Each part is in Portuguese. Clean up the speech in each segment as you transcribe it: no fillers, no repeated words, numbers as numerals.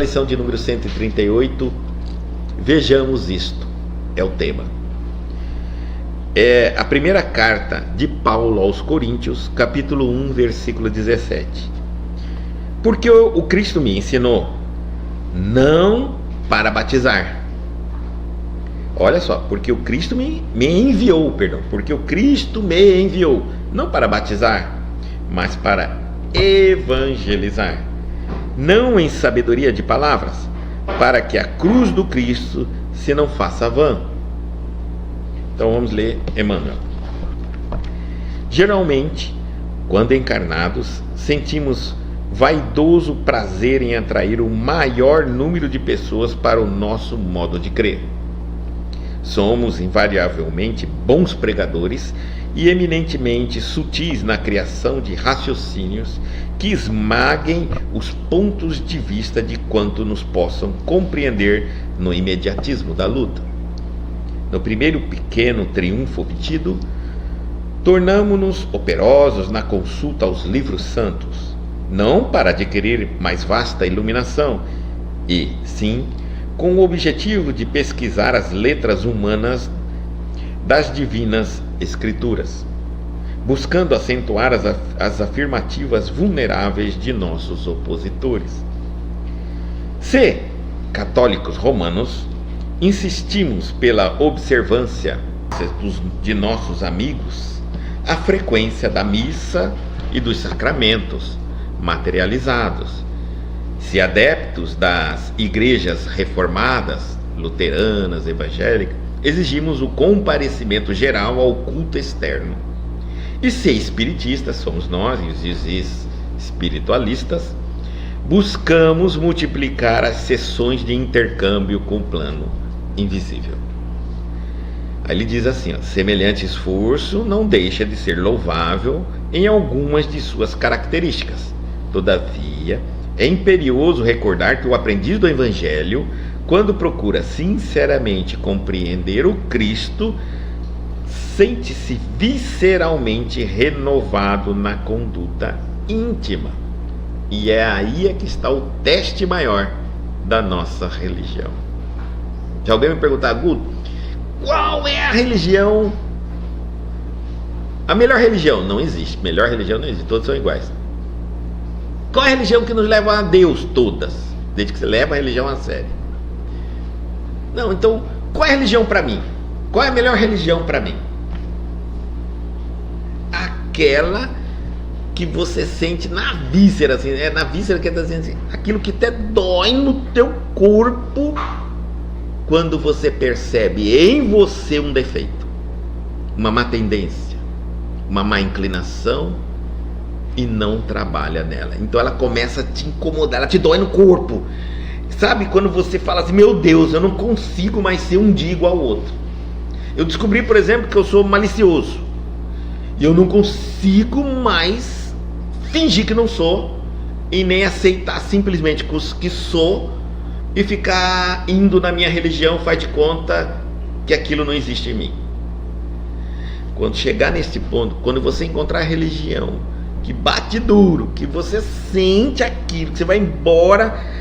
Lição de número 138, vejamos isto, é o tema. É a primeira carta de Paulo aos Coríntios, capítulo 1, versículo 17. Porque o Cristo me ensinou, não para batizar. Olha só, porque o Cristo me enviou, porque o Cristo me enviou, não para batizar, mas para evangelizar. Não em sabedoria de palavras, para que a cruz do Cristo se não faça vã. Então vamos ler Emmanuel. Geralmente, quando encarnados, sentimos vaidoso prazer em atrair o maior número de pessoas para o nosso modo de crer. Somos invariavelmente bons pregadores e eminentemente sutis na criação de raciocínios que esmaguem os pontos de vista de quanto nos possam compreender no imediatismo da luta. No primeiro pequeno triunfo obtido, tornamo-nos operosos na consulta aos livros santos, não para adquirir mais vasta iluminação, e, sim, com o objetivo de pesquisar as letras humanas das divinas escrituras, buscando acentuar as afirmativas vulneráveis de nossos opositores. Se, católicos romanos, insistimos pela observância de nossos amigos, a frequência da missa e dos sacramentos materializados, se adeptos das igrejas reformadas, luteranas, evangélicas, exigimos o comparecimento geral ao culto externo. E se espiritistas, somos nós e os espiritualistas, buscamos multiplicar as sessões de intercâmbio com o plano invisível. Aí ele diz assim, semelhante esforço não deixa de ser louvável em algumas de suas características. Todavia, é imperioso recordar que o aprendiz do Evangelho, quando procura sinceramente compreender o Cristo, sente-se visceralmente renovado na conduta íntima. E é aí que está o teste maior da nossa religião. Se alguém me perguntar, Guto, qual é a religião? A melhor religião? Não existe. Melhor religião não existe. Todas são iguais. Qual é a religião que nos leva a Deus? Todas. Desde que você leva a religião a sério. Não, então, qual é a religião para mim? Qual é a melhor religião para mim? Aquela que você sente na víscera, assim, é na víscera que está dizendo assim, aquilo que até dói no teu corpo quando você percebe em você um defeito, uma má tendência, uma má inclinação e não trabalha nela. Então ela começa a te incomodar, ela te dói no corpo. Sabe quando você fala assim, meu Deus, eu não consigo mais ser um dia igual ao outro. Eu descobri, por exemplo, que eu sou malicioso. E eu não consigo mais fingir que não sou e nem aceitar simplesmente que sou e ficar indo na minha religião, faz de conta que aquilo não existe em mim. Quando chegar nesse ponto, quando você encontrar a religião que bate duro, que você sente aquilo, que você vai embora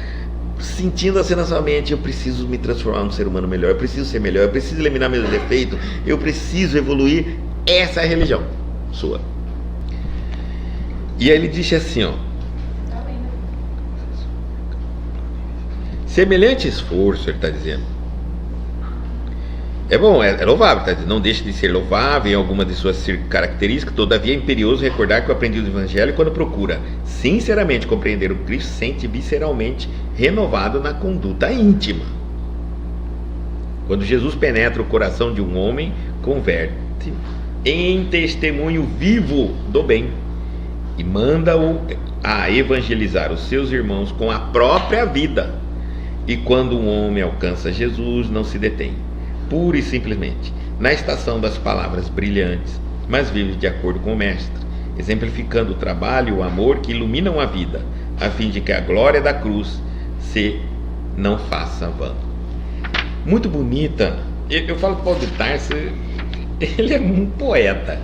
sentindo assim na sua mente, eu preciso me transformar num ser humano melhor, eu preciso ser melhor, eu preciso eliminar meus defeitos, eu preciso evoluir, essa é a religião sua. E aí ele disse assim, semelhante esforço, ele está dizendo, é bom, é louvável, tá? Não deixe de ser louvável em alguma de suas características, todavia é imperioso recordar que o aprendiz do Evangelho, quando procura sinceramente compreender o Cristo, sente visceralmente renovado na conduta íntima. Quando Jesus penetra o coração de um homem, converte em testemunho vivo do bem e manda-o a evangelizar os seus irmãos com a própria vida. E quando um homem alcança Jesus, não se detém, pura e simplesmente na estação das palavras brilhantes, mas vive de acordo com o Mestre, exemplificando o trabalho e o amor que iluminam a vida, a fim de que a glória da cruz se não faça vã. Muito bonita. Eu falo que Paulo de Tarso, ele é um poeta,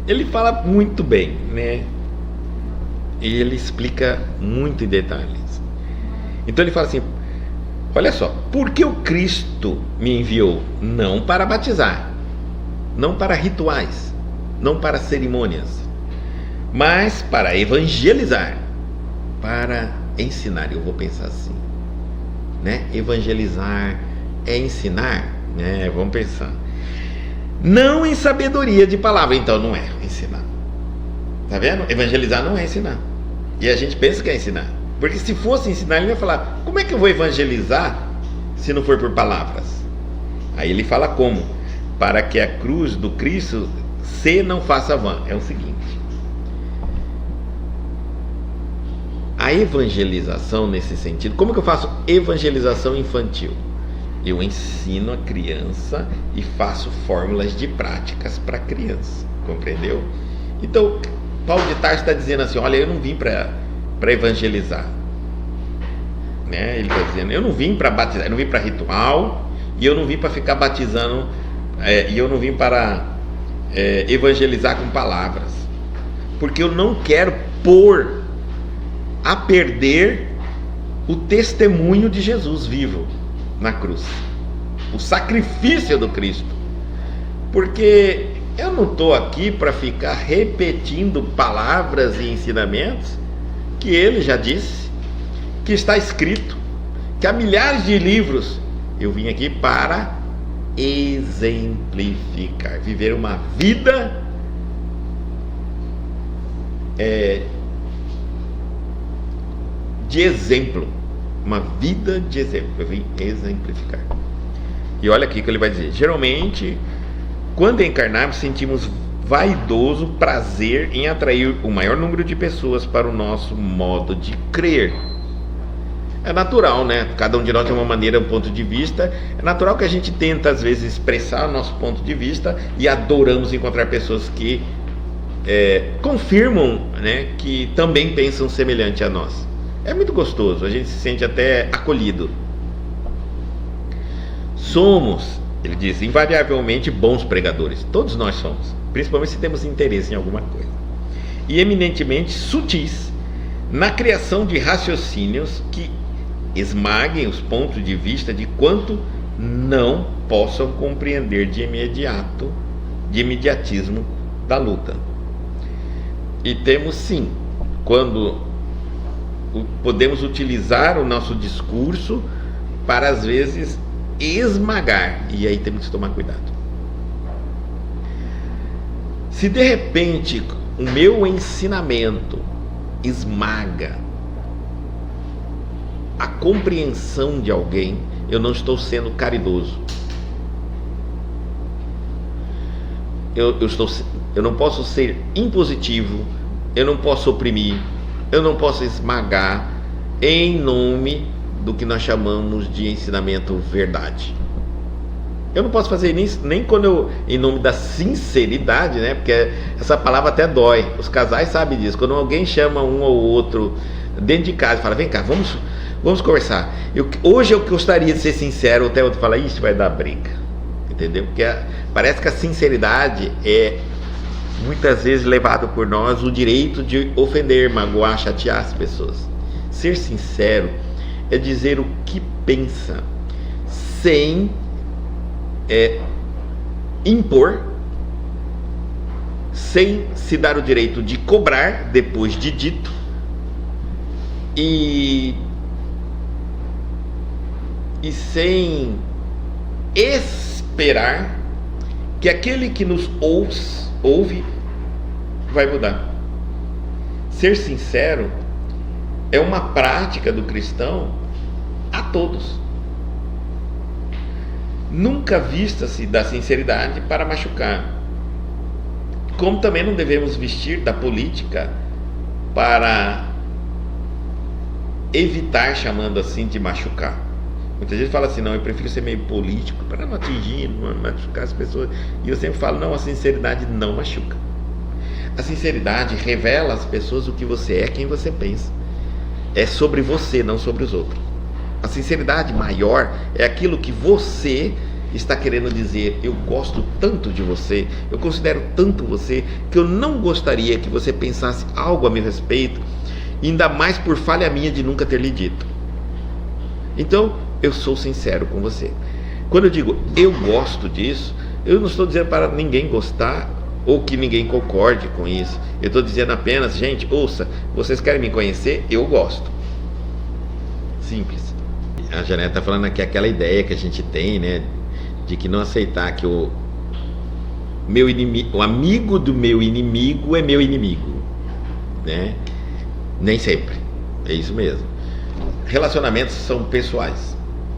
ele fala muito bem, né? E ele explica muito em detalhes. Então ele fala assim: Olha só, porque o Cristo me enviou não para batizar, não para rituais, não para cerimônias, mas para evangelizar, para ensinar. Eu vou pensar assim, né? Evangelizar é ensinar, né? Vamos pensar. Não em sabedoria de palavra, então não é ensinar. Tá vendo? Evangelizar não é ensinar. E a gente pensa que é ensinar. Porque se fosse ensinar, ele ia falar: como é que eu vou evangelizar se não for por palavras? Aí ele fala como? Para que a cruz do Cristo se não faça vã. É o seguinte: a evangelização nesse sentido, como que eu faço evangelização infantil? Eu ensino a criança e faço fórmulas de práticas para a criança, compreendeu? Então, Paulo de Tarso está dizendo assim: olha, eu não vim para evangelizar, né? Ele está dizendo: eu não vim para batizar, eu não vim para ritual, e eu não vim para ficar batizando, e eu não vim para evangelizar com palavras, porque eu não quero pôr a perder o testemunho de Jesus vivo na cruz, o sacrifício do Cristo, porque eu não estou aqui para ficar repetindo palavras e ensinamentos que ele já disse, que está escrito, que há milhares de livros. Eu vim aqui para exemplificar, viver uma vida de exemplo, uma vida de exemplo. Eu vim exemplificar. E olha aqui que ele vai dizer: geralmente, quando encarnarmos, sentimos vaidoso prazer em atrair o maior número de pessoas para o nosso modo de crer. É natural, né? Cada um de nós tem uma maneira, um ponto de vista. É natural que a gente tenta, às vezes, expressar o nosso ponto de vista, e adoramos encontrar pessoas que confirmam, né, que também pensam semelhante a nós. É muito gostoso, a gente se sente até acolhido. Somos, ele diz, invariavelmente bons pregadores. Todos nós somos, principalmente se temos interesse em alguma coisa. E eminentemente sutis na criação de raciocínios que esmaguem os pontos de vista de quanto não possam compreender de imediatismo da luta. E temos sim, quando podemos utilizar o nosso discurso para, às vezes, esmagar, e aí temos que tomar cuidado. Se de repente o meu ensinamento esmaga a compreensão de alguém, eu não estou sendo caridoso. Eu não posso ser impositivo, eu não posso oprimir, eu não posso esmagar em nome do que nós chamamos de ensinamento verdade. Eu não posso fazer isso nem quando em nome da sinceridade, né? Porque essa palavra até dói. Os casais sabem disso. Quando alguém chama um ou outro dentro de casa e fala: vem cá, vamos conversar. Hoje eu gostaria de ser sincero. Até outro fala: isso vai dar briga. Entendeu? Porque parece que a sinceridade é muitas vezes levado por nós o direito de ofender, magoar, chatear as pessoas. Ser sincero é dizer o que pensa, sem impor, sem se dar o direito de cobrar depois de dito, e sem esperar que aquele que nos ouve vai mudar. Ser sincero é uma prática do cristão a todos. Nunca vista-se da sinceridade para machucar, como também não devemos vestir da política para evitar, chamando assim, de machucar. Muita gente fala assim: não, eu prefiro ser meio político para não atingir, não machucar as pessoas. E eu sempre falo: não, a sinceridade não machuca. A sinceridade revela às pessoas o que você é, quem você pensa. É sobre você, não sobre os outros. A sinceridade maior é aquilo que você está querendo dizer: eu gosto tanto de você, eu considero tanto você, que eu não gostaria que você pensasse algo a meu respeito, ainda mais por falha minha de nunca ter lhe dito. Então, eu sou sincero com você. Quando eu digo eu gosto disso, eu não estou dizendo para ninguém gostar ou que ninguém concorde com isso. Eu estou dizendo apenas, gente, ouça, vocês querem me conhecer? Eu gosto. Simples. A Janete está falando aqui aquela ideia que a gente tem, né, de que não aceitar que o meu inimigo, o amigo do meu inimigo é meu inimigo, né? Nem sempre. É isso mesmo. Relacionamentos são pessoais.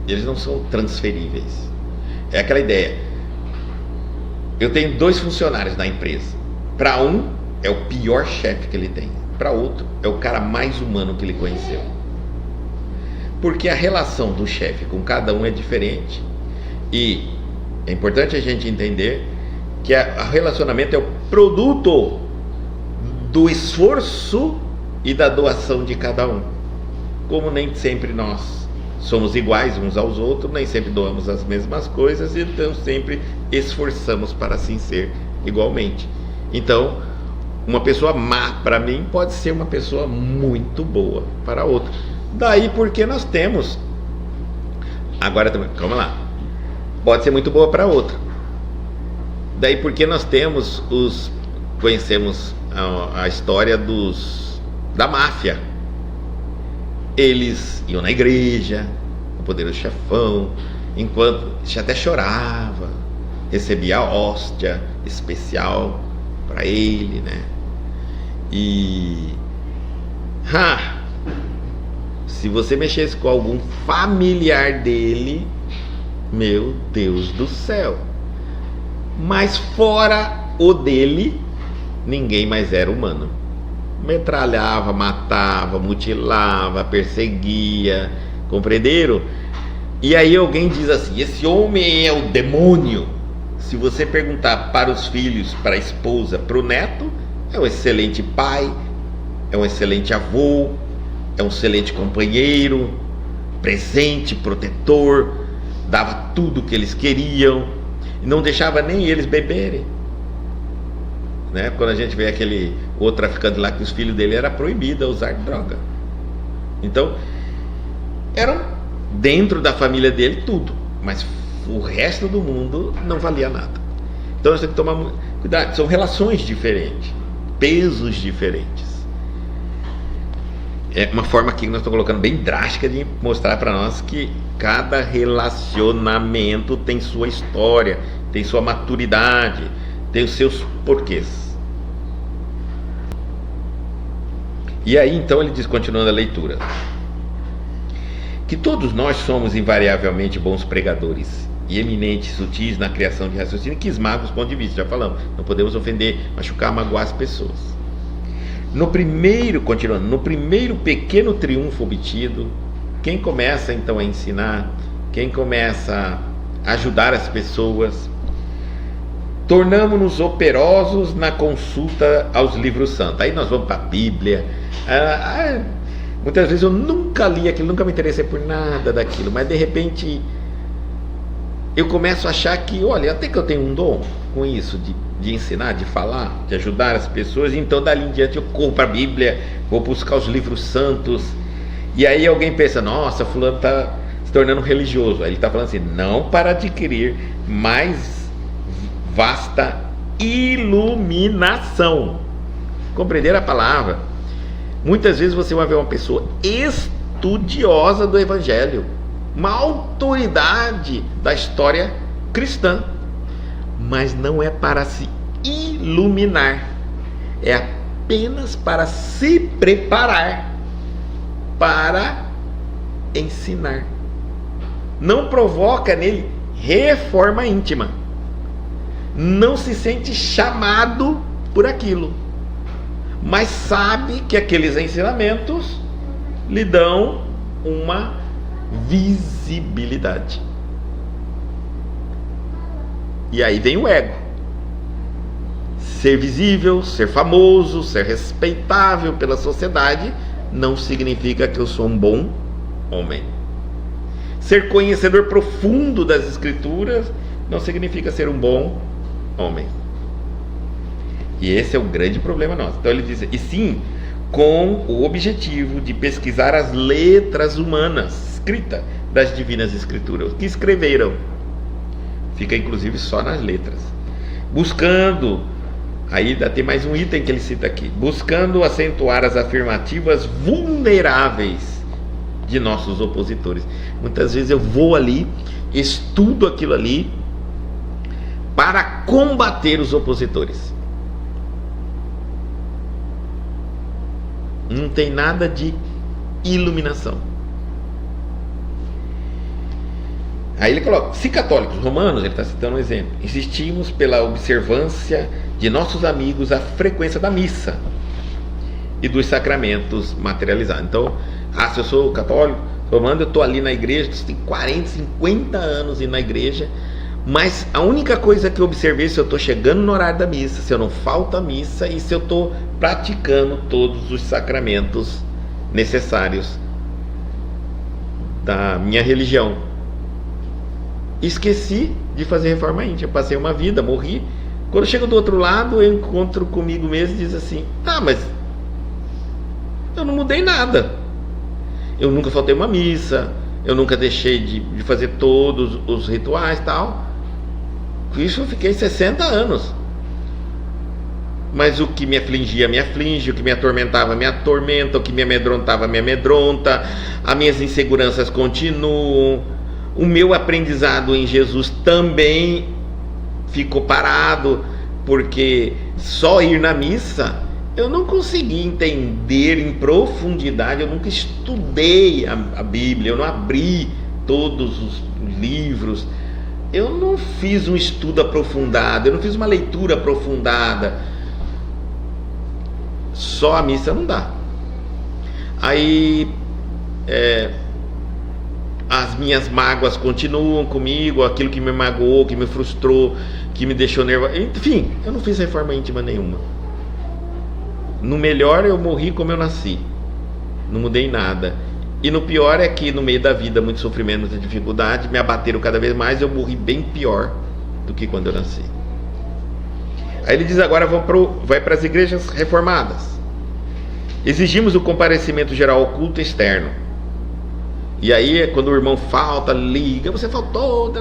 Eles não são transferíveis. É aquela ideia. Eu tenho 2 funcionários na empresa. Para um é o pior chefe que ele tem. Para outro é o cara mais humano que ele conheceu. Porque a relação do chefe com cada um é diferente. E é importante a gente entender que o relacionamento é o produto do esforço e da doação de cada um. Como nem sempre nós somos iguais uns aos outros, nem sempre doamos as mesmas coisas, então sempre esforçamos para assim ser igualmente. Então, uma pessoa má para mim pode ser uma pessoa muito boa para outra. Daí porque nós temos, agora também, calma lá, pode ser muito boa para outra. Daí porque nós temos conhecemos a história da máfia. Eles iam na igreja, o poderoso chefão, enquanto até chorava, recebia a hóstia especial para ele, né? E se você mexesse com algum familiar dele, meu Deus do céu. Mas fora o dele, ninguém mais era humano. Metralhava, matava, mutilava, perseguia, compreenderam? E aí alguém diz assim, esse homem é o demônio. Se você perguntar para os filhos, para a esposa, para o neto, é um excelente pai, é um excelente avô, é um excelente companheiro, presente, protetor, dava tudo o que eles queriam, e não deixava nem eles beberem, né? Quando a gente vê aquele outro traficante lá, que os filhos dele era proibido usar droga. Então, eram dentro da família dele tudo, mas o resto do mundo não valia nada. Então nós temos que tomar cuidado, são relações diferentes, pesos diferentes. É uma forma aqui que nós estamos colocando bem drástica de mostrar para nós que cada relacionamento tem sua história, tem sua maturidade, tem os seus porquês. E aí então ele diz, continuando a leitura, que todos nós somos invariavelmente bons pregadores e eminentes, sutis na criação de raciocínio que esmagam os pontos de vista, já falamos, não podemos ofender, machucar, magoar as pessoas. Continuando, no primeiro pequeno triunfo obtido, quem começa então a ensinar, quem começa a ajudar as pessoas, tornamos-nos operosos na consulta aos livros santos. Aí nós vamos para a Bíblia. Muitas vezes eu nunca li aquilo, nunca me interessei por nada daquilo, mas de repente eu começo a achar que, olha, até que eu tenho um dom com isso, de ensinar, de falar, de ajudar as pessoas, então dali em diante eu corro para a Bíblia, vou buscar os livros santos, e aí alguém pensa, nossa, fulano está se tornando religioso. Aí ele está falando assim, não para adquirir mais vasta iluminação. Compreender a palavra? Muitas vezes você vai ver uma pessoa estudiosa do Evangelho, uma autoridade da história cristã, mas não é para se iluminar, é apenas para se preparar para ensinar. Não provoca nele reforma íntima, não se sente chamado por aquilo, mas sabe que aqueles ensinamentos lhe dão uma visibilidade. E aí vem o ego. Ser visível, ser famoso, ser respeitável pela sociedade não significa que eu sou um bom homem. Ser conhecedor profundo das Escrituras não significa ser um bom homem. E esse é o grande problema nosso. Então ele diz, e sim, com o objetivo de pesquisar as letras humanas, escrita das divinas escrituras, o que escreveram. Fica inclusive só nas letras. Buscando, aí tem mais um item que ele cita aqui, buscando acentuar as afirmativas vulneráveis de nossos opositores. Muitas vezes eu vou ali, estudo aquilo ali para combater os opositores. Não tem nada de iluminação. Aí ele coloca, se católicos romanos, ele está citando um exemplo, insistimos pela observância de nossos amigos a frequência da missa e dos sacramentos materializados. Então, se eu sou católico romano, eu estou ali na igreja, tem 40, 50 anos indo na igreja, mas a única coisa que eu observei é se eu estou chegando no horário da missa, se eu não falto a missa e se eu estou praticando todos os sacramentos necessários da minha religião. Esqueci de fazer reforma íntima, passei uma vida, morri. Quando eu chego do outro lado, eu encontro comigo mesmo e diz assim, mas eu não mudei nada. Eu nunca faltei uma missa, eu nunca deixei de fazer todos os rituais e tal. Com isso eu fiquei 60 anos. Mas o que me afligia, me aflige, o que me atormentava, me atormenta, o que me amedrontava, me amedronta, as minhas inseguranças continuam. O meu aprendizado em Jesus também ficou parado, porque só ir na missa eu não consegui entender em profundidade, eu nunca estudei a Bíblia, eu não abri todos os livros, eu não fiz um estudo aprofundado, eu não fiz uma leitura aprofundada. Só a missa não dá. Aí as minhas mágoas continuam comigo, aquilo que me magoou, que me frustrou, que me deixou nervoso. Enfim, eu não fiz reforma íntima nenhuma. No melhor, eu morri como eu nasci. Não mudei nada. E no pior é que no meio da vida, muito sofrimento, muita dificuldade, me abateram cada vez mais, eu morri bem pior do que quando eu nasci. Aí ele diz agora, vai para as igrejas reformadas. Exigimos o comparecimento geral ao culto externo. E aí, quando o irmão falta, liga, você faltou,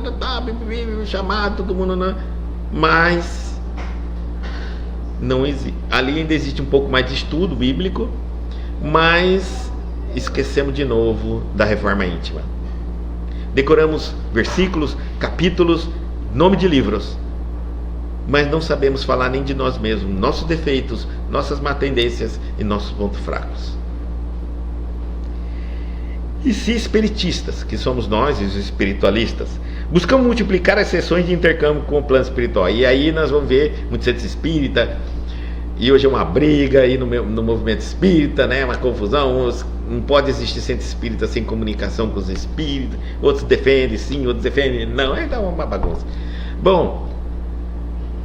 chamado, todo mundo, não. Mas não existe. Ali ainda existe um pouco mais de estudo bíblico, mas esquecemos de novo da reforma íntima. Decoramos versículos, capítulos, nome de livros, mas não sabemos falar nem de nós mesmos, nossos defeitos, nossas má tendências e nossos pontos fracos. E se espiritistas, que somos nós, os espiritualistas, buscamos multiplicar as sessões de intercâmbio com o plano espiritual, e aí nós vamos ver muitos centros espírita, e hoje é uma briga aí no movimento espírita, né, uma confusão, não pode existir centro espírita sem comunicação com os espíritas, outros defendem sim, outros defendem não, aí dá uma bagunça. Bom,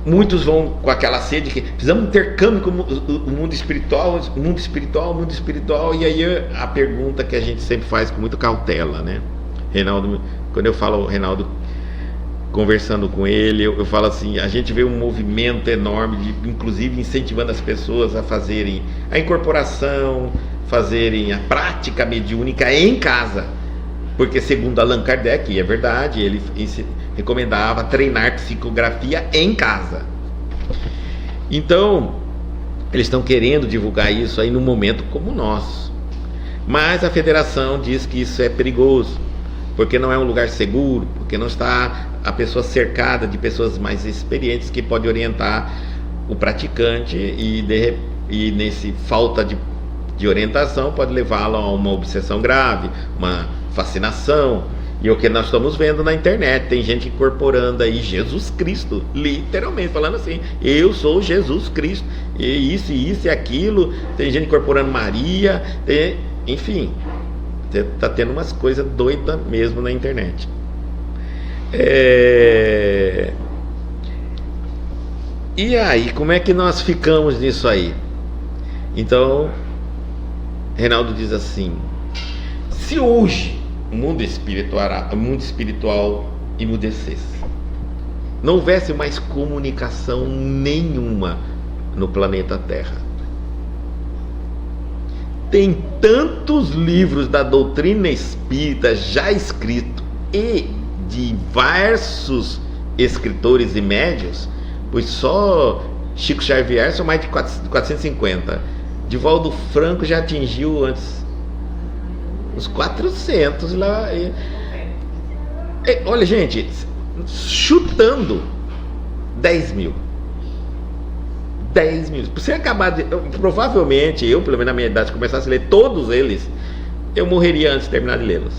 muitos vão com aquela sede que precisamos intercâmbio com o mundo espiritual, e aí a pergunta que a gente sempre faz com muita cautela, né? Reinaldo, quando eu falo Reinaldo, conversando com ele, eu falo assim, a gente vê um movimento enorme, inclusive incentivando as pessoas a fazerem a incorporação, fazerem a prática mediúnica em casa, porque segundo Allan Kardec, e é verdade, ele recomendava treinar psicografia em casa. Então, eles estão querendo divulgar isso aí num momento como o nosso. Mas a federação diz que isso é perigoso, porque não é um lugar seguro, porque não está a pessoa cercada de pessoas mais experientes que pode orientar o praticante e nesse falta de orientação pode levá-lo a uma obsessão grave, uma fascinação. E o que nós estamos vendo na internet, tem gente incorporando aí Jesus Cristo, literalmente, falando assim, eu sou Jesus Cristo, e isso e aquilo, tem gente incorporando Maria, enfim, tá tendo umas coisas doidas mesmo na internet. E aí, como é que nós ficamos nisso aí? Então, Reinaldo diz assim, se hoje o mundo espiritual emudecesse, não houvesse mais comunicação nenhuma no planeta Terra, tem tantos livros da doutrina espírita já escritos e diversos escritores e médios, pois só Chico Xavier são mais de 450. Divaldo Franco já atingiu antes os 400 lá. Olha, gente, chutando 10 mil. 10 mil. Se você acabar de. Provavelmente, eu, pelo menos na minha idade, se começasse a ler todos eles, eu morreria antes de terminar de lê-los.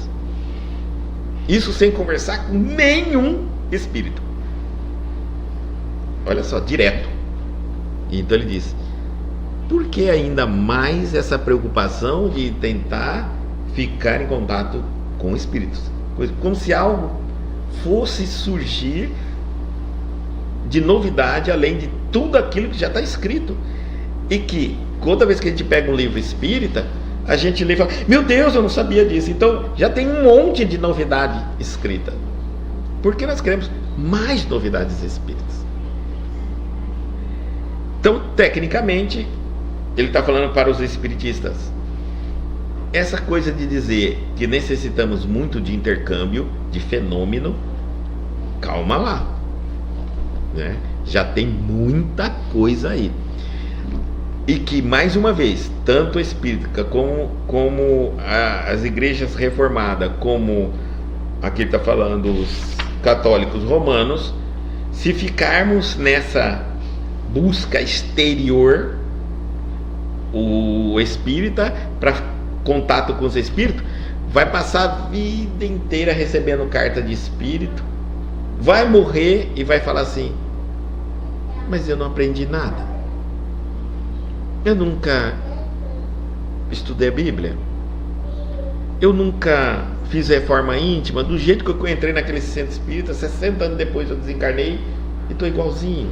Isso sem conversar com nenhum espírito. Olha só, direto. Então ele diz: por que ainda mais essa preocupação de tentar ficar em contato com espíritos? Como se algo fosse surgir de novidade, além de tudo aquilo que já está escrito. E que, toda vez que a gente pega um livro espírita, a gente lê e fala: meu Deus, eu não sabia disso. Então, já tem um monte de novidade escrita. Porque nós queremos mais novidades espíritas. Então, tecnicamente, ele está falando para os espiritistas. Essa coisa de dizer que necessitamos muito de intercâmbio, de fenômeno, calma lá, né? Já tem muita coisa aí. E que, mais uma vez, tanto a espírita como as igrejas reformadas, como aqui está falando os católicos romanos, se ficarmos nessa busca exterior, o espírita, para contato com os espíritos, vai passar a vida inteira recebendo carta de espírito, vai morrer e vai falar assim: mas eu não aprendi nada, eu nunca estudei a Bíblia, eu nunca fiz reforma íntima, do jeito que eu entrei naquele centro espírita, 60 anos depois eu desencarnei e estou igualzinho.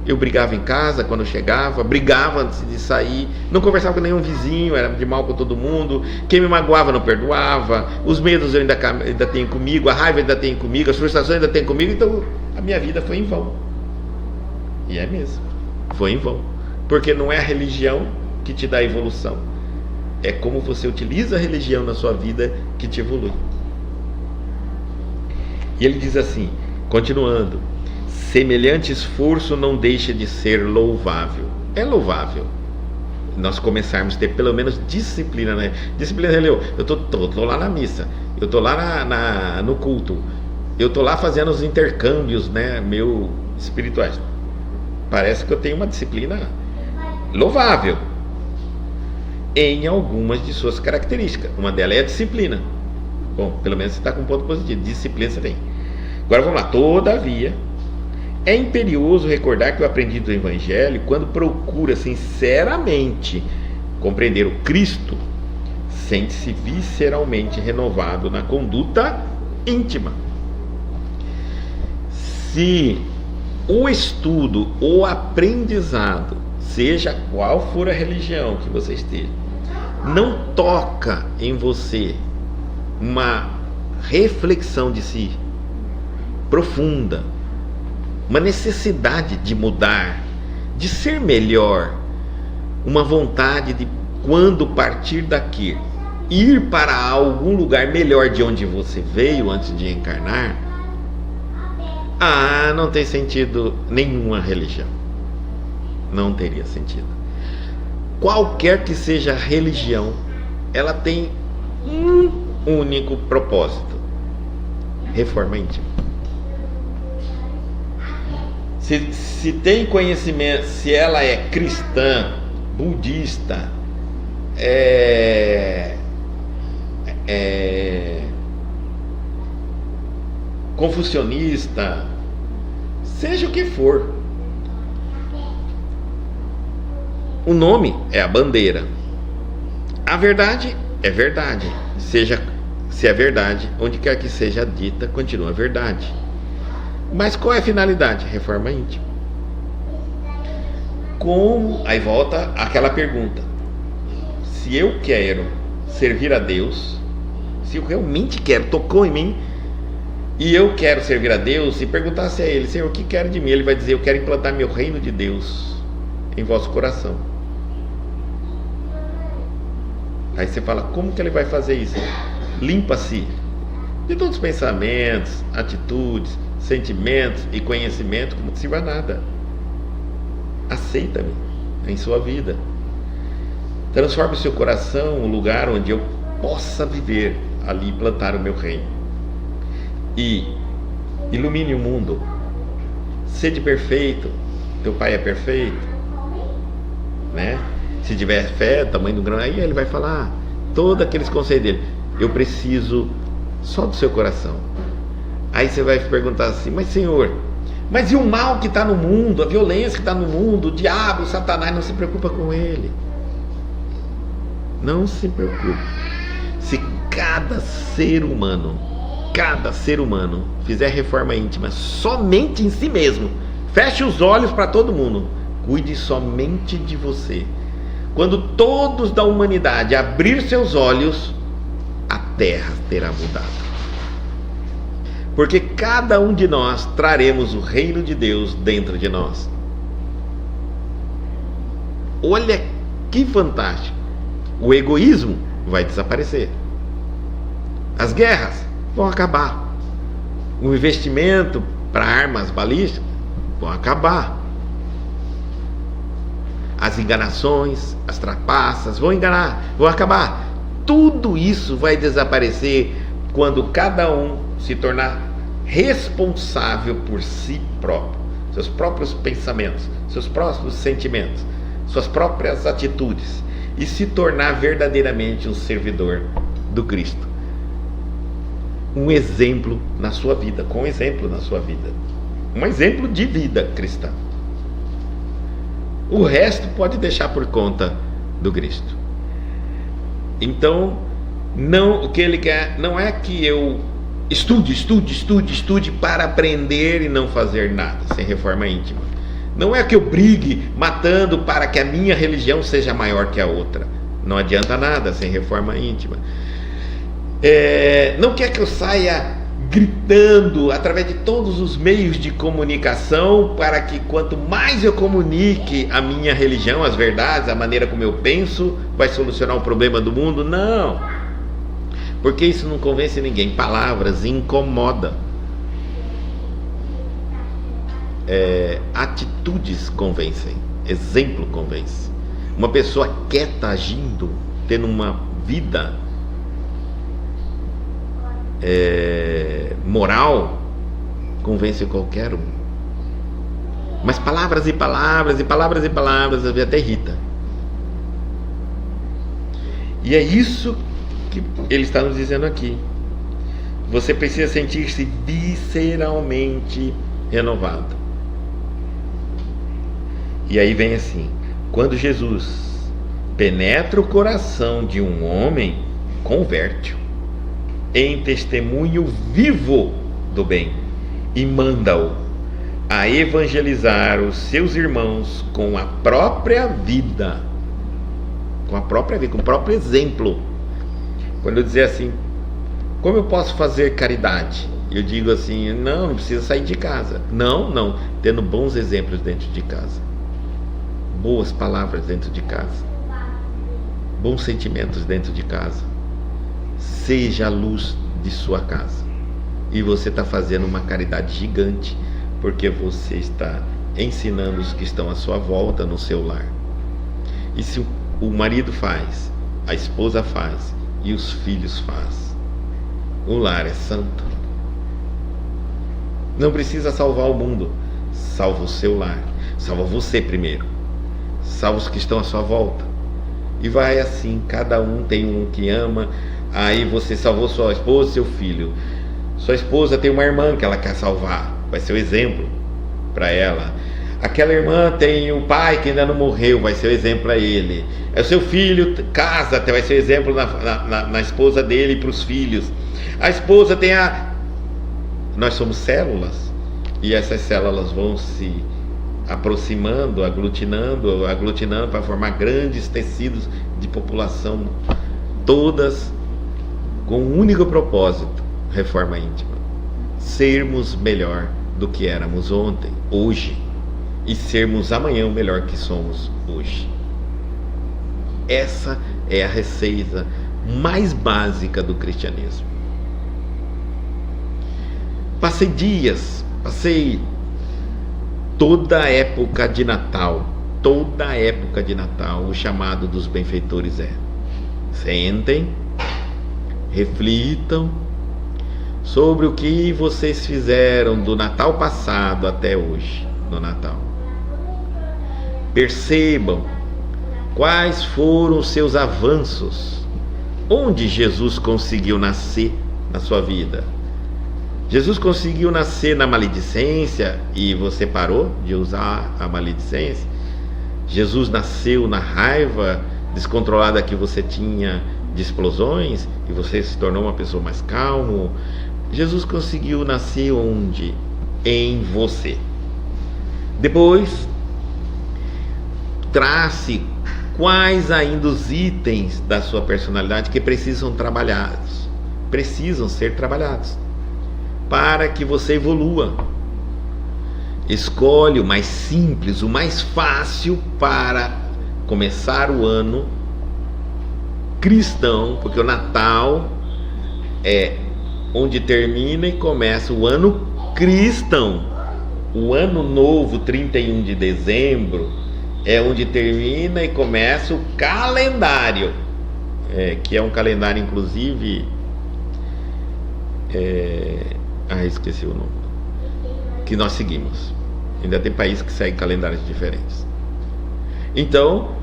Eu brigava em casa quando eu chegava, brigava antes de sair, não conversava com nenhum vizinho, era de mal com todo mundo, quem me magoava não perdoava, os medos eu ainda tenho comigo, a raiva ainda tenho comigo, as frustrações ainda tenho comigo, então a minha vida foi em vão. E é mesmo, foi em vão, porque não é a religião que te dá evolução, é como você utiliza a religião na sua vida que te evolui. E ele diz assim, continuando: semelhante esforço não deixa de ser louvável. É louvável nós começarmos a ter pelo menos disciplina, né? Disciplina religiosa. Eu tô lá na missa, eu tô lá no culto, eu tô lá fazendo os intercâmbios, né, espirituais. Parece que eu tenho uma disciplina louvável em algumas de suas características. Uma delas é a disciplina. Bom, pelo menos você está com um ponto positivo. Disciplina você tem. Agora vamos lá. Todavia, é imperioso recordar que o aprendido do Evangelho, quando procura sinceramente compreender o Cristo, sente-se visceralmente renovado na conduta íntima. Se o estudo ou aprendizado, seja qual for a religião que você esteja, não toca em você uma reflexão de si profunda, uma necessidade de mudar, de ser melhor, uma vontade de, quando partir daqui, ir para algum lugar melhor de onde você veio antes de encarnar, não tem sentido nenhuma religião. Não teria sentido. Qualquer que seja a religião, ela tem um único propósito: reforma íntima. Se tem conhecimento, se ela é cristã, budista, confucionista, seja o que for, o nome é a bandeira. A verdade é verdade. Se é verdade, onde quer que seja dita, continua a verdade. Mas qual é a finalidade? Reforma íntima. Aí volta aquela pergunta: se eu quero servir a Deus, se eu realmente quero, tocou em mim, e eu quero servir a Deus, e perguntasse a Ele: Senhor, o que quer de mim? Ele vai dizer: eu quero implantar meu reino de Deus em vosso coração. Aí você fala, como que ele vai fazer isso? Limpa-se de todos os pensamentos, atitudes, sentimentos e conhecimento que não te sirva a nada. Aceita-me em sua vida. Transforme o seu coração um lugar onde eu possa viver, ali plantar o meu reino. E ilumine o mundo. Sede perfeito. Teu pai é perfeito, né? Se tiver fé, tamanho do grão, aí ele vai falar todos aqueles conselhos dele. Eu preciso só do seu coração. Aí você vai perguntar assim, mas Senhor, mas e o mal que está no mundo, a violência que está no mundo, o diabo, o Satanás? Não se preocupa com ele. Não se preocupe. Se cada ser humano fizer reforma íntima somente em si mesmo, feche os olhos para todo mundo, cuide somente de você. Quando todos da humanidade abrir seus olhos, a terra terá mudado. Porque cada um de nós traremos o reino de Deus dentro de nós. Olha que fantástico. O egoísmo vai desaparecer. As guerras vão acabar. O investimento para armas balísticas vão acabar. As enganações, as trapaças vão acabar. Tudo isso vai desaparecer quando cada um se tornar responsável por si próprio, seus próprios pensamentos, seus próprios sentimentos, suas próprias atitudes, e se tornar verdadeiramente um servidor do Cristo. Um exemplo na sua vida, com um exemplo na sua vida, um exemplo de vida cristã. O resto pode deixar por conta do Cristo. Então, não, o que ele quer não é que eu estude para aprender e não fazer nada, sem reforma íntima. Não é que eu brigue matando para que a minha religião seja maior que a outra. Não adianta nada sem reforma íntima. Não quer que eu saia gritando através de todos os meios de comunicação para que quanto mais eu comunique a minha religião, as verdades, a maneira como eu penso, vai solucionar o problema do mundo. Não, porque isso não convence ninguém. Palavras incomodam. Atitudes convencem, exemplo convence. Uma pessoa quieta agindo, tendo uma vida moral, convence qualquer um. Mas palavras e palavras às vezes até irrita. E é isso que ele está nos dizendo aqui. Você precisa sentir-se visceralmente renovado. E aí vem assim: quando Jesus penetra o coração de um homem, converte-o em testemunho vivo do bem e manda-o a evangelizar os seus irmãos com a própria vida, com o próprio exemplo. Quando eu dizer assim, como eu posso fazer caridade? Eu digo assim, não precisa sair de casa. Não, tendo bons exemplos dentro de casa, boas palavras dentro de casa, bons sentimentos dentro de casa. Seja a luz de sua casa. E você está fazendo uma caridade gigante, porque você está ensinando os que estão à sua volta no seu lar. E se o marido faz, a esposa faz e os filhos faz, o lar é santo. Não precisa salvar o mundo, salva o seu lar, salva você primeiro, salva os que estão à sua volta. E vai assim, cada um tem um que ama. Aí você salvou sua esposa e seu filho. Sua esposa tem uma irmã que ela quer salvar, vai ser o exemplo para ela. Aquela irmã tem um pai que ainda não morreu, vai ser o exemplo a ele. O seu filho casa, vai ser o exemplo na esposa dele e para os filhos. A esposa tem nós somos células, e essas células vão se aproximando, aglutinando para formar grandes tecidos de população, todas com um único propósito: reforma íntima. Sermos melhor do que éramos ontem, hoje, e sermos amanhã o melhor que somos hoje. Essa é a receita mais básica do cristianismo. Passei toda a época de Natal, o chamado dos benfeitores é: sentem, reflitam sobre o que vocês fizeram do Natal passado até hoje, no Natal. Percebam quais foram os seus avanços, onde Jesus conseguiu nascer na sua vida. Jesus conseguiu nascer na maledicência e você parou de usar a maledicência? Jesus nasceu na raiva descontrolada que você tinha de explosões e você se tornou uma pessoa mais calma? Jesus conseguiu nascer onde? Em você. Depois, trace quais ainda os itens da sua personalidade que precisam ser trabalhados para que você evolua. Escolhe o mais simples, o mais fácil para começar o ano cristão, porque o Natal é onde termina e começa o ano cristão. O ano novo, 31 de dezembro, é onde termina e começa o calendário, que é um calendário, inclusive, esqueci o nome, que nós seguimos. Ainda tem países que seguem calendários diferentes. Então,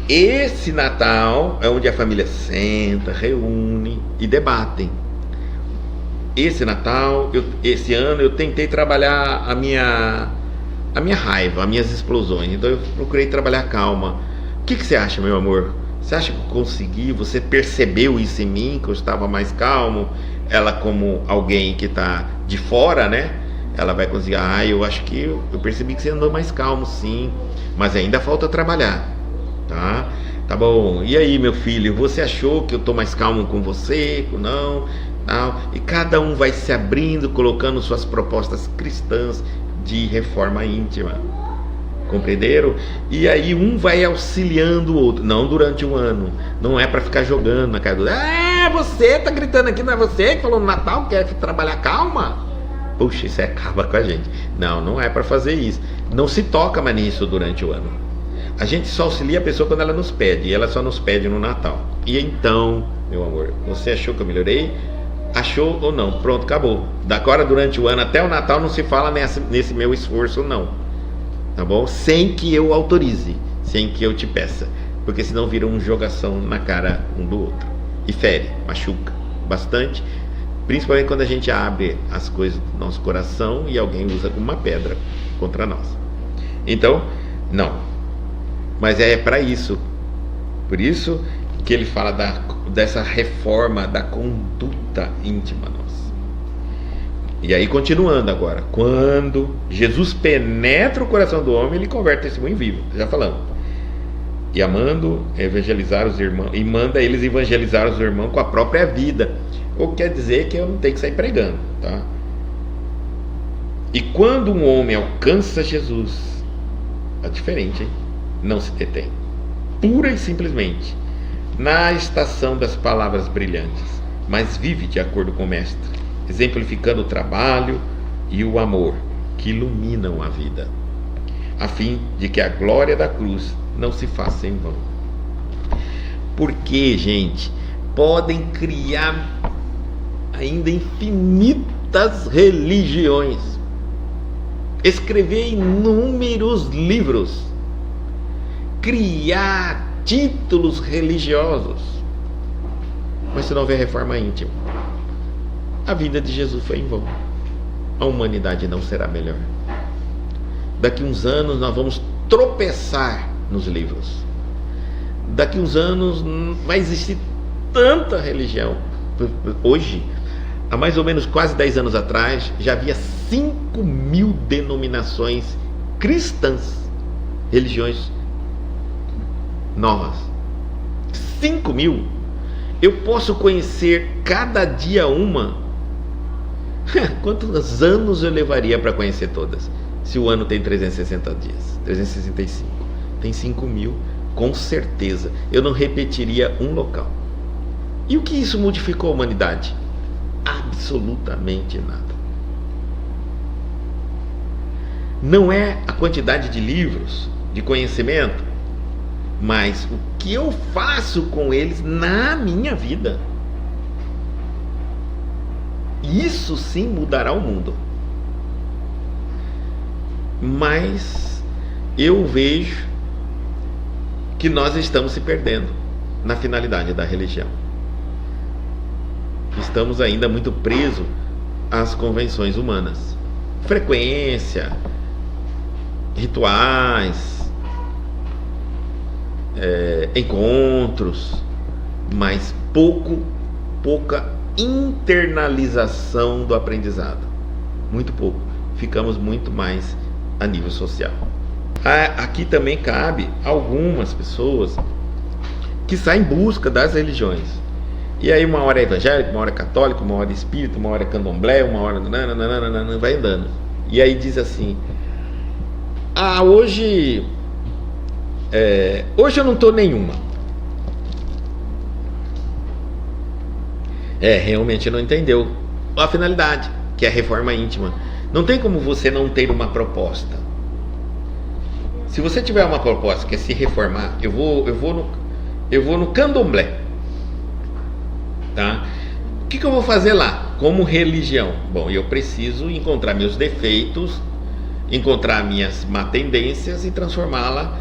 esse Natal é onde a família senta, reúne e debatem. Esse Natal, esse ano, eu tentei trabalhar a minha raiva, as minhas explosões. Então eu procurei trabalhar calma. O que você acha, meu amor? Você acha que eu consegui? Você percebeu isso em mim, que eu estava mais calmo? Ela, como alguém que está de fora, né? Ela vai conseguir: eu acho que eu percebi que você andou mais calmo, sim, mas ainda falta trabalhar, tá? Tá bom. E aí, meu filho, você achou que eu tô mais calmo com você? Não? E cada um vai se abrindo, colocando suas propostas cristãs de reforma íntima. Compreenderam? E aí um vai auxiliando o outro. Não durante um ano. Não é para ficar jogando na cara do outro. Você tá gritando aqui, não é você que falou no Natal que quer trabalhar calma? Puxa, isso acaba com a gente. Não é para fazer isso. Não se toca mais nisso durante o ano. A gente só auxilia a pessoa quando ela nos pede. E ela só nos pede no Natal. E então, meu amor, você achou que eu melhorei? Achou ou não? Pronto, acabou. Da agora, durante o ano até o Natal, não se fala nesse meu esforço, não. Tá bom? Sem que eu autorize, sem que eu te peça, porque senão vira uma jogação na cara um do outro e fere, machuca bastante, principalmente quando a gente abre as coisas do nosso coração e alguém usa como uma pedra contra nós. Então, não. Mas é para isso. Por isso que ele fala dessa reforma da conduta íntima nossa. E aí, continuando agora, quando Jesus penetra o coração do homem, ele converte testemunho vivo, já falamos. E amando evangelizar os irmãos, e manda eles evangelizar os irmãos com a própria vida. Ou quer dizer que eu não tenho que sair pregando, tá? E quando um homem alcança Jesus, é diferente, hein? Não se detém, pura e simplesmente na estação das palavras brilhantes, mas vive de acordo com o mestre, exemplificando o trabalho e o amor que iluminam a vida, a fim de que a glória da cruz não se faça em vão. Porque, gente, podem criar ainda infinitas religiões, escrever inúmeros livros, criar títulos religiosos, mas se não houver reforma íntima, a vida de Jesus foi em vão. A humanidade não será melhor. Daqui uns anos nós vamos tropeçar nos livros. Daqui uns anos vai existir tanta religião. Hoje, há mais ou menos quase 10 anos atrás, já havia 5.000 denominações cristãs, religiões novas. 5.000. Eu posso conhecer cada dia uma. Quantos anos eu levaria para conhecer todas? Se o ano tem 360 dias, 365, tem 5.000. com certeza, eu não repetiria um local. E o que isso modificou a humanidade? Absolutamente nada. Não é a quantidade de livros, de conhecimento, mas o que eu faço com eles na minha vida. Isso sim mudará o mundo. Mas eu vejo que nós estamos se perdendo na finalidade da religião. Estamos ainda muito presos às convenções humanas. Frequência, rituais, encontros, mas pouca internalização do aprendizado. Muito pouco. Ficamos muito mais a nível social. Aqui também cabe algumas pessoas que saem em busca das religiões. E aí uma hora é evangélico, uma hora é católico, uma hora é espírita, uma hora é candomblé, uma hora vai andando. E aí diz assim: hoje eu não estou nenhuma. Realmente não entendeu a finalidade, que é a reforma íntima. Não tem como você não ter uma proposta. Se você tiver uma proposta que é se reformar, eu vou no candomblé, tá? O que eu vou fazer lá como religião? Bom, eu preciso encontrar meus defeitos, encontrar minhas má tendências e transformá-la,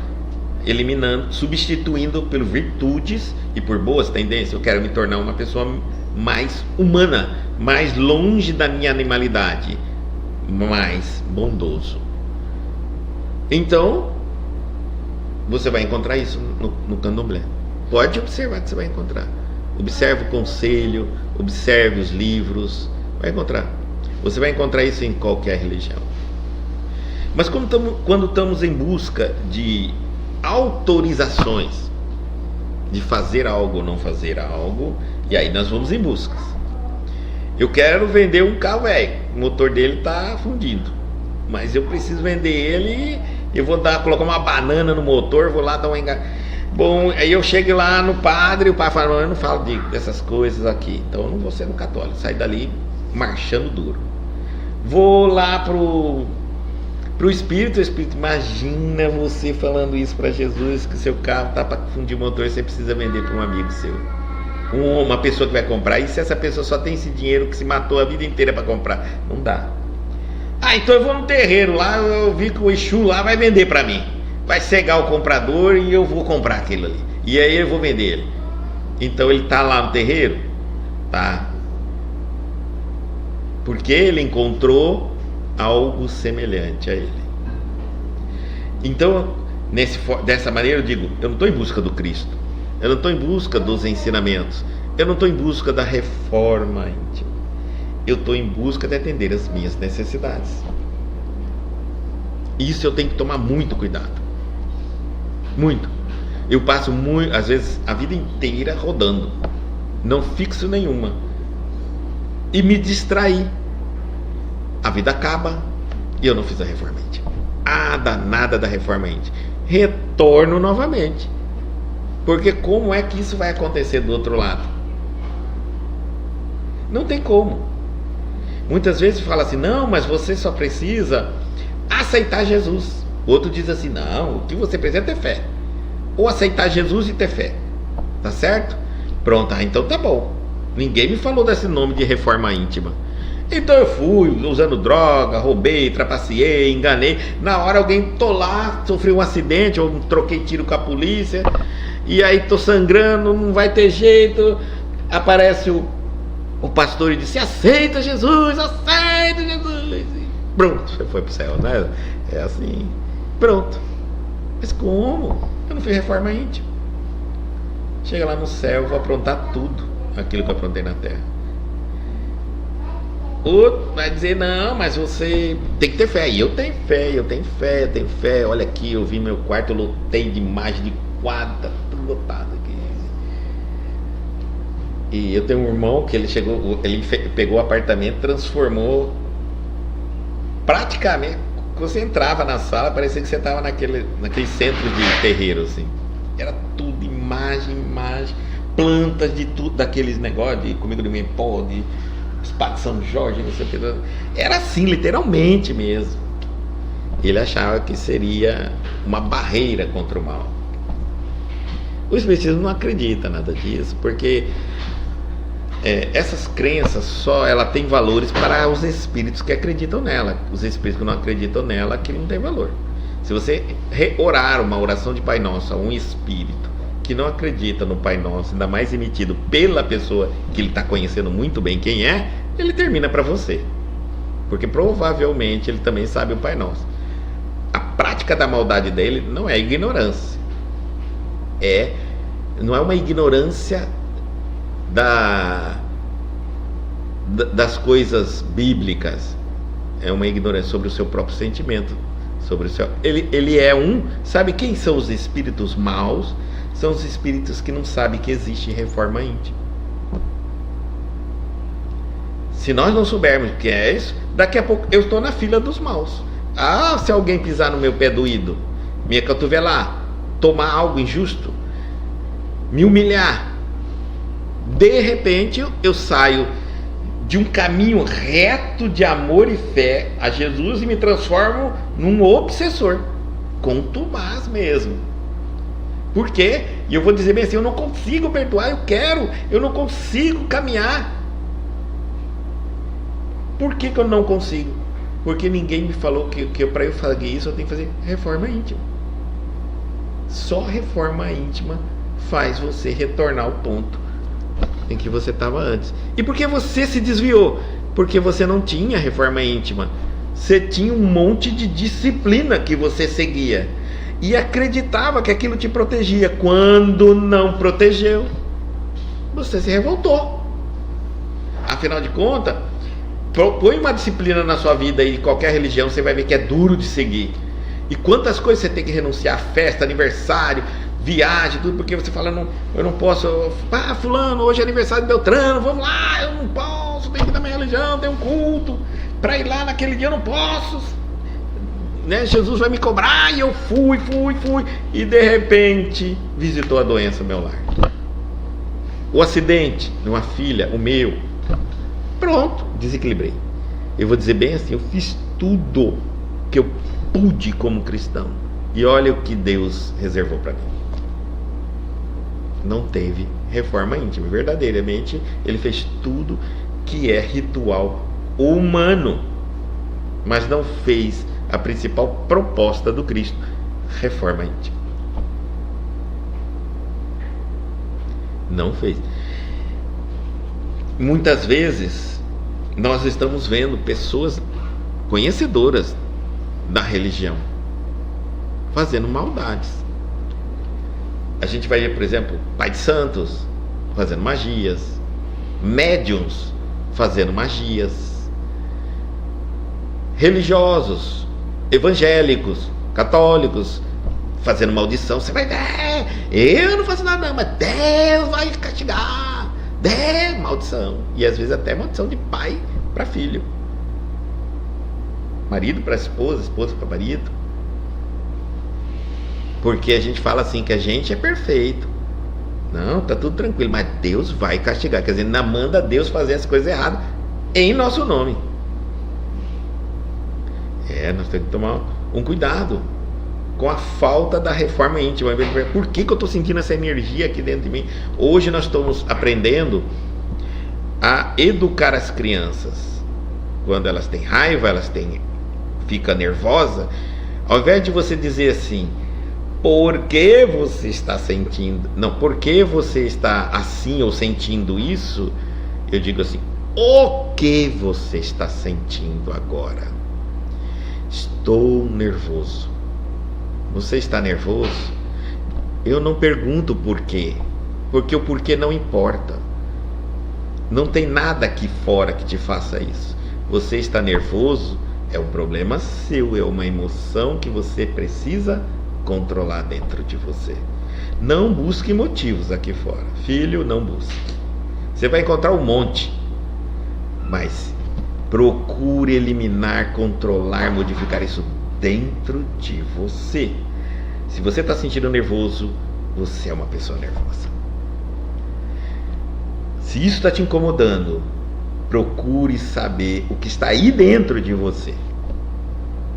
eliminando, substituindo por virtudes e por boas tendências. Eu quero me tornar uma pessoa mais humana, mais longe da minha animalidade, mais bondoso. Então, você vai encontrar isso no candomblé. Pode observar que você vai encontrar. Observe o conselho, observe os livros, vai encontrar. Você vai encontrar isso em qualquer religião. Mas quando estamos em busca de autorizações de fazer algo ou não fazer algo, e aí nós vamos em busca. Eu quero vender um carro velho, o motor dele está fundido, mas eu preciso vender ele. Eu vou colocar uma banana no motor, vou lá dar uma Bom, aí eu chego lá no padre, o padre fala: eu não falo dessas coisas aqui, então eu não vou ser um católico. Sai dali marchando duro. Vou lá pro espírito, o espírito: imagina você falando isso para Jesus, que seu carro tá para fundir o motor, você precisa vender para um amigo seu, uma pessoa que vai comprar. E se essa pessoa só tem esse dinheiro que se matou a vida inteira para comprar? Não dá. Então eu vou no terreiro lá, eu vi que o Exu lá vai vender para mim, vai cegar o comprador e eu vou comprar aquilo ali, e aí eu vou vender ele. Então ele tá lá no terreiro, tá, porque ele encontrou algo semelhante a ele. Então dessa maneira eu digo: eu não estou em busca do Cristo, eu não estou em busca dos ensinamentos, eu não estou em busca da reforma íntima. Eu estou em busca de atender as minhas necessidades. Isso eu tenho que tomar muito cuidado. Muito. Eu passo às vezes a vida inteira rodando, não fixo nenhuma, e me distraí. A vida acaba e eu não fiz a reforma íntima. Danada da reforma íntima. Retorno novamente. Porque como é que isso vai acontecer do outro lado? Não tem como. Muitas vezes fala assim: não, mas você só precisa aceitar Jesus. Outro diz assim: não, o que você precisa é ter fé. Ou aceitar Jesus e ter fé. Tá certo? Pronto, então tá bom. Ninguém me falou desse nome de reforma íntima. Então eu fui usando droga, roubei, trapaceei, enganei. Na hora alguém tô lá, sofri um acidente, ou troquei tiro com a polícia, e aí tô sangrando, não vai ter jeito. Aparece o pastor e disse: aceita Jesus, aceita Jesus. E pronto, você foi pro céu, né? É assim, pronto. Mas como? Eu não fiz reforma íntima. Chega lá no céu, eu vou aprontar tudo aquilo que eu aprontei na terra. Outro vai dizer: não, mas você tem que ter fé. E eu tenho fé, eu tenho fé, eu tenho fé. Olha aqui, eu vi meu quarto, eu lotei de imagem de quadro, tá tudo lotado aqui. E eu tenho um irmão que ele pegou o apartamento, transformou praticamente. Quando você entrava na sala, parecia que você estava naquele centro de terreiro, assim. Era tudo imagem, plantas de tudo, daqueles negócios de comigo de pó, de Spa de São Jorge, não sei o que. Era assim, literalmente mesmo. Ele achava que seria uma barreira contra o mal. O Espiritismo não acredita nada disso, porque essas crenças ela tem valores para os espíritos que acreditam nela. Os espíritos que não acreditam nela, que não tem valor. Se você orar uma oração de Pai Nosso a um espírito que não acredita no Pai Nosso, ainda mais emitido pela pessoa que ele está conhecendo muito bem quem é, ele termina para você, porque provavelmente ele também sabe o Pai Nosso. A prática da maldade dele não é ignorância, não é uma ignorância das coisas bíblicas, é uma ignorância sobre o seu próprio sentimento, sobre o seu. Ele é sabe quem são os espíritos maus? São os espíritos que não sabem que existe reforma íntima. Se nós não soubermos o que é isso, daqui a pouco eu estou na fila dos maus. Se alguém pisar no meu pé doído, me acotovelar, tomar algo injusto, me humilhar, de repente eu saio de um caminho reto de amor e fé a Jesus e me transformo num obsessor, contumaz mesmo. Por quê? E eu vou dizer bem assim, eu não consigo perdoar, eu não consigo caminhar. Por que eu não consigo? Porque ninguém me falou que para eu fazer isso eu tenho que fazer reforma íntima. Só reforma íntima faz você retornar ao ponto em que você estava antes. E por que você se desviou? Porque você não tinha reforma íntima. Você tinha um monte de disciplina que você seguia e acreditava que aquilo te protegia. Quando não protegeu, você se revoltou. Afinal de contas, põe uma disciplina na sua vida e qualquer religião você vai ver que é duro de seguir. E quantas coisas você tem que renunciar, festa, aniversário, viagem, tudo, porque você fala, eu não posso, fulano, hoje é aniversário de Beltrano, vamos lá, eu não posso, tem que ir na minha religião, tem um culto, para ir lá naquele dia eu não posso, né? Jesus vai me cobrar, e eu fui, e de repente visitou a doença no meu lar, o acidente de uma filha, o meu, pronto, desequilibrei. Eu vou dizer bem assim, eu fiz tudo que eu pude como cristão, e olha o que Deus reservou para mim. Não teve reforma íntima. Verdadeiramente ele fez tudo que é ritual humano, mas não fez a principal proposta do Cristo, reforma íntima. Não fez. Muitas vezes nós estamos vendo pessoas conhecedoras da religião fazendo maldades. A gente vai ver, por exemplo, Pai de Santos fazendo magias, médiuns fazendo magias, religiosos, evangélicos, católicos fazendo maldição. Você vai ver, eu não faço nada não, mas Deus vai castigar, maldição. E às vezes até maldição de pai para filho, marido para esposa, esposa para marido. Porque a gente fala assim que a gente é perfeito. Não, tá tudo tranquilo, mas Deus vai castigar. Quer dizer, ainda manda Deus fazer as coisas erradas em nosso nome. Nós temos que tomar um cuidado com a falta da reforma íntima. Por que eu estou sentindo essa energia aqui dentro de mim? Hoje nós estamos aprendendo a educar as crianças. Quando elas têm raiva, fica nervosa, ao invés de você dizer assim, por que você está sentindo? Não, por que você está assim ou sentindo isso? Eu digo assim, o que você está sentindo agora? Estou nervoso. Você está nervoso? Eu não pergunto por quê, porque o porquê não importa. Não tem nada aqui fora que te faça isso. Você está nervoso, é um problema seu, é uma emoção que você precisa controlar dentro de você. Não busque motivos aqui fora. Filho, não busque. Você vai encontrar um monte, mas procure eliminar, controlar, modificar isso dentro de você. Se você está sentindo nervoso, você é uma pessoa nervosa. Se isso está te incomodando, procure saber o que está aí dentro de você.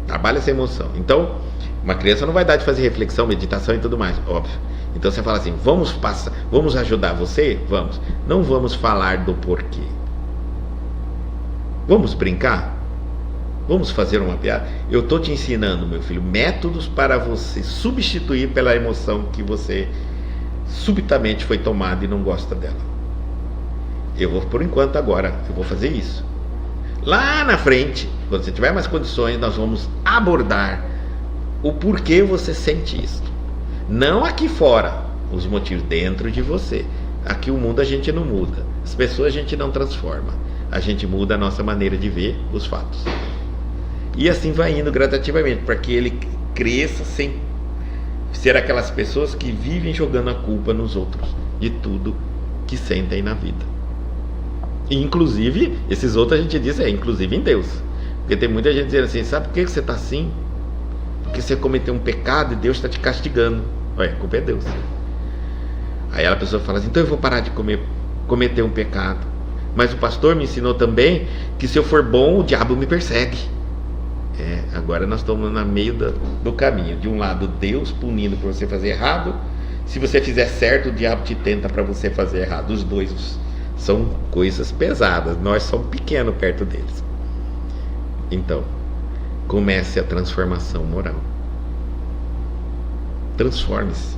Trabalha essa emoção. Então, uma criança não vai dar de fazer reflexão, meditação e tudo mais, óbvio. Então você fala assim, vamos ajudar você? Vamos. Não vamos falar do porquê. Vamos brincar? Vamos fazer uma piada? Eu estou te ensinando, meu filho, métodos para você substituir pela emoção que você subitamente foi tomada e não gosta dela. Eu vou, por enquanto, agora, eu vou fazer isso. Lá na frente, quando você tiver mais condições, nós vamos abordar o porquê você sente isso. Não aqui fora, os motivos dentro de você. Aqui o mundo a gente não muda, as pessoas a gente não transforma, a gente muda a nossa maneira de ver os fatos. E assim vai indo gradativamente, para que ele cresça sem ser aquelas pessoas que vivem jogando a culpa nos outros de tudo que sentem na vida. E inclusive, esses outros a gente diz, inclusive em Deus. Porque tem muita gente dizendo assim, sabe por que você está assim? Porque você cometeu um pecado e Deus está te castigando. Olha, a culpa é Deus. Aí a pessoa fala assim, então eu vou parar de cometer um pecado. Mas o pastor me ensinou também que se eu for bom, o diabo me persegue. Agora nós estamos no meio do caminho. De um lado, Deus punindo por você fazer errado. Se você fizer certo, o diabo te tenta para você fazer errado. Os dois são coisas pesadas. Nós somos pequenos perto deles. Então, comece a transformação moral. Transforme-se.